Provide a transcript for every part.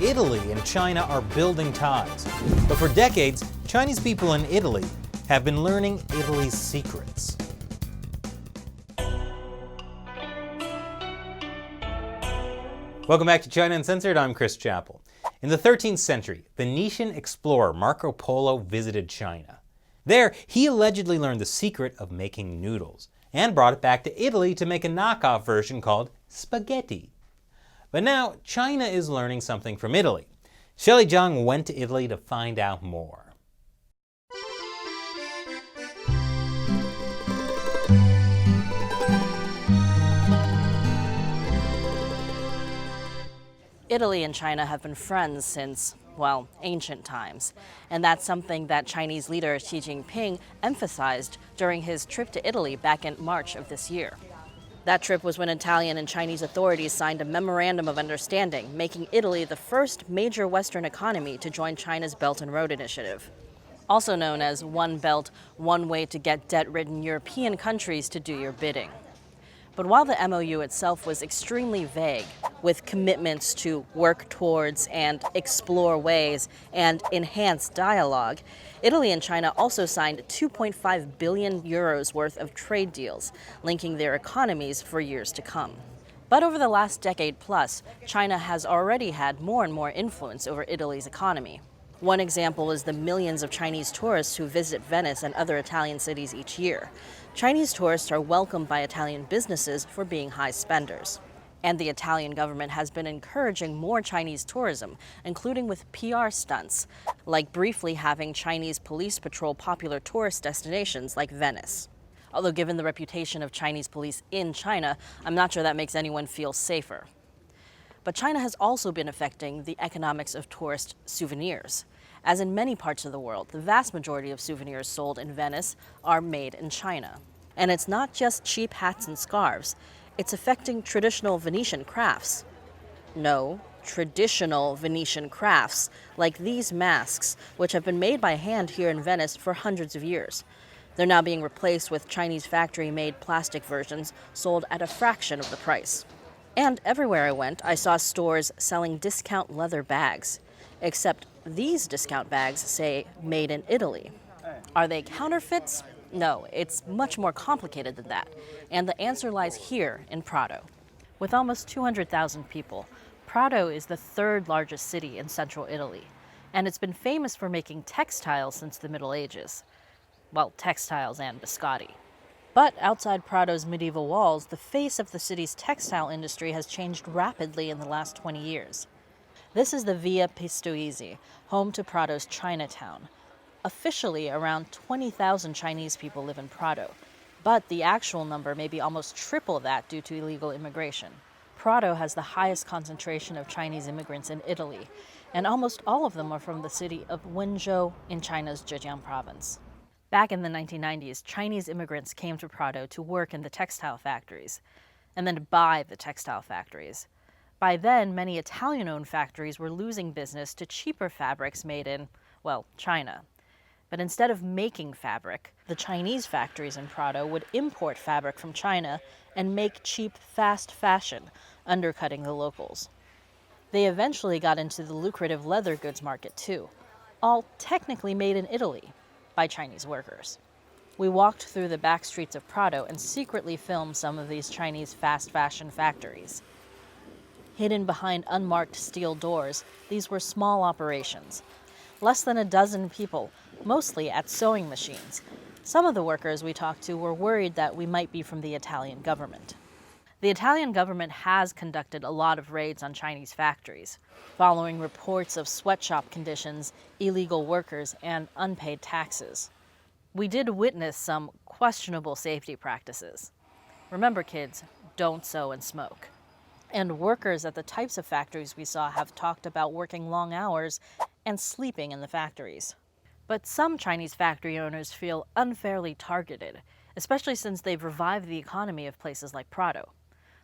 Italy and China are building ties. But for decades, Chinese people in Italy have been learning Italy's secrets. Welcome back to China Uncensored. I'm Chris Chappell. In the 13th century, Venetian explorer Marco Polo visited China. There, he allegedly learned the secret of making noodles and brought it back to Italy to make a knockoff version called spaghetti. But now, China is learning something from Italy. Shelley Zhang went to Italy to find out more. Italy and China have been friends since, well, ancient times. And that's something that Chinese leader Xi Jinping emphasized during his trip to Italy back in March of this year. That trip was when Italian and Chinese authorities signed a memorandum of understanding, making Italy the first major Western economy to join China's Belt and Road Initiative, also known as One Belt, One Way to get debt-ridden European countries to do your bidding. But while the MOU itself was extremely vague, with commitments to work towards and explore ways and enhance dialogue, Italy and China also signed 2.5 billion euros worth of trade deals, linking their economies for years to come. But over the last decade plus, China has already had more and more influence over Italy's economy. One example is the millions of Chinese tourists who visit Venice and other Italian cities each year. Chinese tourists are welcomed by Italian businesses for being high spenders. And the Italian government has been encouraging more Chinese tourism, including with PR stunts, like briefly having Chinese police patrol popular tourist destinations like Venice. Although given the reputation of Chinese police in China, I'm not sure that makes anyone feel safer. But China has also been affecting the economics of tourist souvenirs. As in many parts of the world, the vast majority of souvenirs sold in Venice are made in China. And it's not just cheap hats and scarves. It's affecting traditional Venetian crafts. No, traditional Venetian crafts, like these masks, which have been made by hand here in Venice for hundreds of years. They're now being replaced with Chinese factory-made plastic versions sold at a fraction of the price. And everywhere I went, I saw stores selling discount leather bags. Except these discount bags say made in Italy. Are they counterfeits? No, it's much more complicated than that. And the answer lies here in Prato. With almost 200,000 people, Prato is the third largest city in central Italy. And it's been famous for making textiles since the Middle Ages. Well, textiles and biscotti. But outside Prato's medieval walls, the face of the city's textile industry has changed rapidly in the last 20 years. This is the Via Pistoiese, home to Prato's Chinatown. Officially, around 20,000 Chinese people live in Prato, but the actual number may be almost triple that due to illegal immigration. Prato has the highest concentration of Chinese immigrants in Italy, and almost all of them are from the city of Wenzhou in China's Zhejiang province. Back in the 1990s, Chinese immigrants came to Prato to work in the textile factories, and then to buy the textile factories. By then, many Italian-owned factories were losing business to cheaper fabrics made in, well, China. But instead of making fabric, the Chinese factories in Prato would import fabric from China and make cheap, fast fashion, undercutting the locals. They eventually got into the lucrative leather goods market too, all technically made in Italy by Chinese workers. We walked through the back streets of Prato and secretly filmed some of these Chinese fast fashion factories. Hidden behind unmarked steel doors, these were small operations. Less than a dozen people, mostly at sewing machines. Some of the workers we talked to were worried that we might be from the Italian government. The Italian government has conducted a lot of raids on Chinese factories, following reports of sweatshop conditions, illegal workers, and unpaid taxes. We did witness some questionable safety practices. Remember, kids, don't sew and smoke. And workers at the types of factories we saw have talked about working long hours and sleeping in the factories. But some Chinese factory owners feel unfairly targeted, especially since they've revived the economy of places like Prato.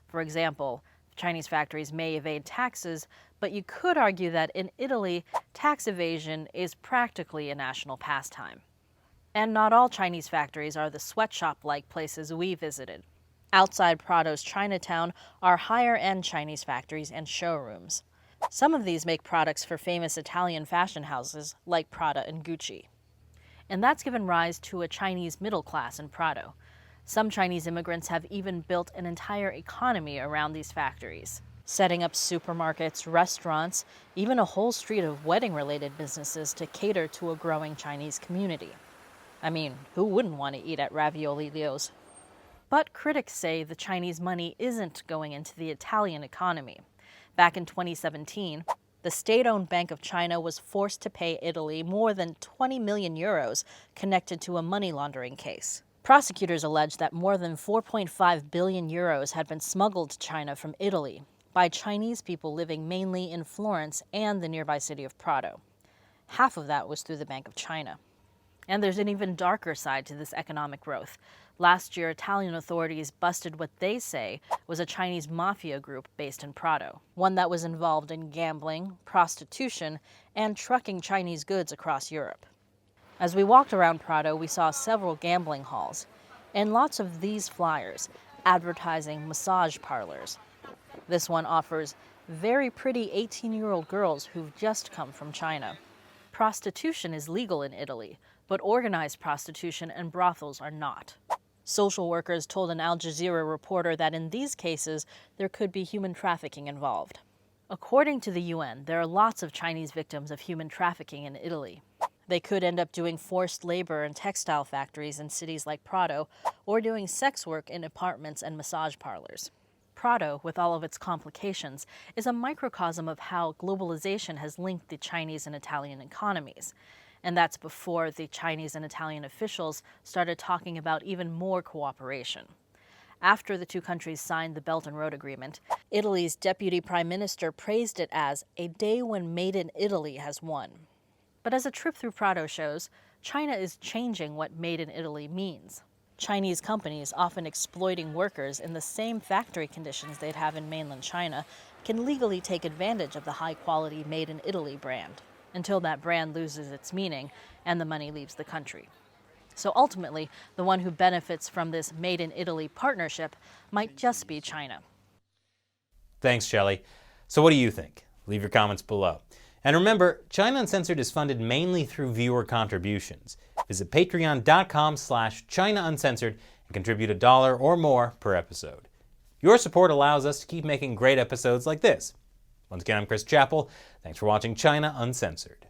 For example, Chinese factories may evade taxes, but you could argue that in Italy, tax evasion is practically a national pastime. And not all Chinese factories are the sweatshop-like places we visited. Outside Prato's Chinatown are higher-end Chinese factories and showrooms. Some of these make products for famous Italian fashion houses like Prada and Gucci. And that's given rise to a Chinese middle class in Prado. Some Chinese immigrants have even built an entire economy around these factories, setting up supermarkets, restaurants, even a whole street of wedding-related businesses to cater to a growing Chinese community. I mean, who wouldn't want to eat at Ravioli Leo's? But critics say the Chinese money isn't going into the Italian economy. Back in 2017, the state-owned Bank of China was forced to pay Italy more than 20 million euros connected to a money laundering case. Prosecutors allege that more than 4.5 billion euros had been smuggled to China from Italy by Chinese people living mainly in Florence and the nearby city of Prato. Half of that was through the Bank of China. And there's an even darker side to this economic growth. Last year, Italian authorities busted what they say was a Chinese mafia group based in Prato, one that was involved in gambling, prostitution, and trucking Chinese goods across Europe. As we walked around Prato, we saw several gambling halls, and lots of these flyers advertising massage parlors. This one offers very pretty 18-year-old girls who've just come from China. Prostitution is legal in Italy, but organized prostitution and brothels are not. Social workers told an Al Jazeera reporter that in these cases, there could be human trafficking involved. According to the UN, there are lots of Chinese victims of human trafficking in Italy. They could end up doing forced labor in textile factories in cities like Prato, or doing sex work in apartments and massage parlors. Prato, with all of its complications, is a microcosm of how globalization has linked the Chinese and Italian economies. And that's before the Chinese and Italian officials started talking about even more cooperation. After the two countries signed the Belt and Road Agreement, Italy's deputy prime minister praised it as a day when Made in Italy has won. But as a trip through Prato shows, China is changing what Made in Italy means. Chinese companies, often exploiting workers in the same factory conditions they'd have in mainland China, can legally take advantage of the high-quality Made in Italy brand, until that brand loses its meaning and the money leaves the country. So ultimately, the one who benefits from this Made in Italy partnership might just be China. Thanks, Shelley. So what do you think? Leave your comments below. And remember, China Uncensored is funded mainly through viewer contributions. Visit patreon.com/China Uncensored and contribute $1 or more per episode. Your support allows us to keep making great episodes like this. Once again, I'm Chris Chappell. Thanks for watching China Uncensored.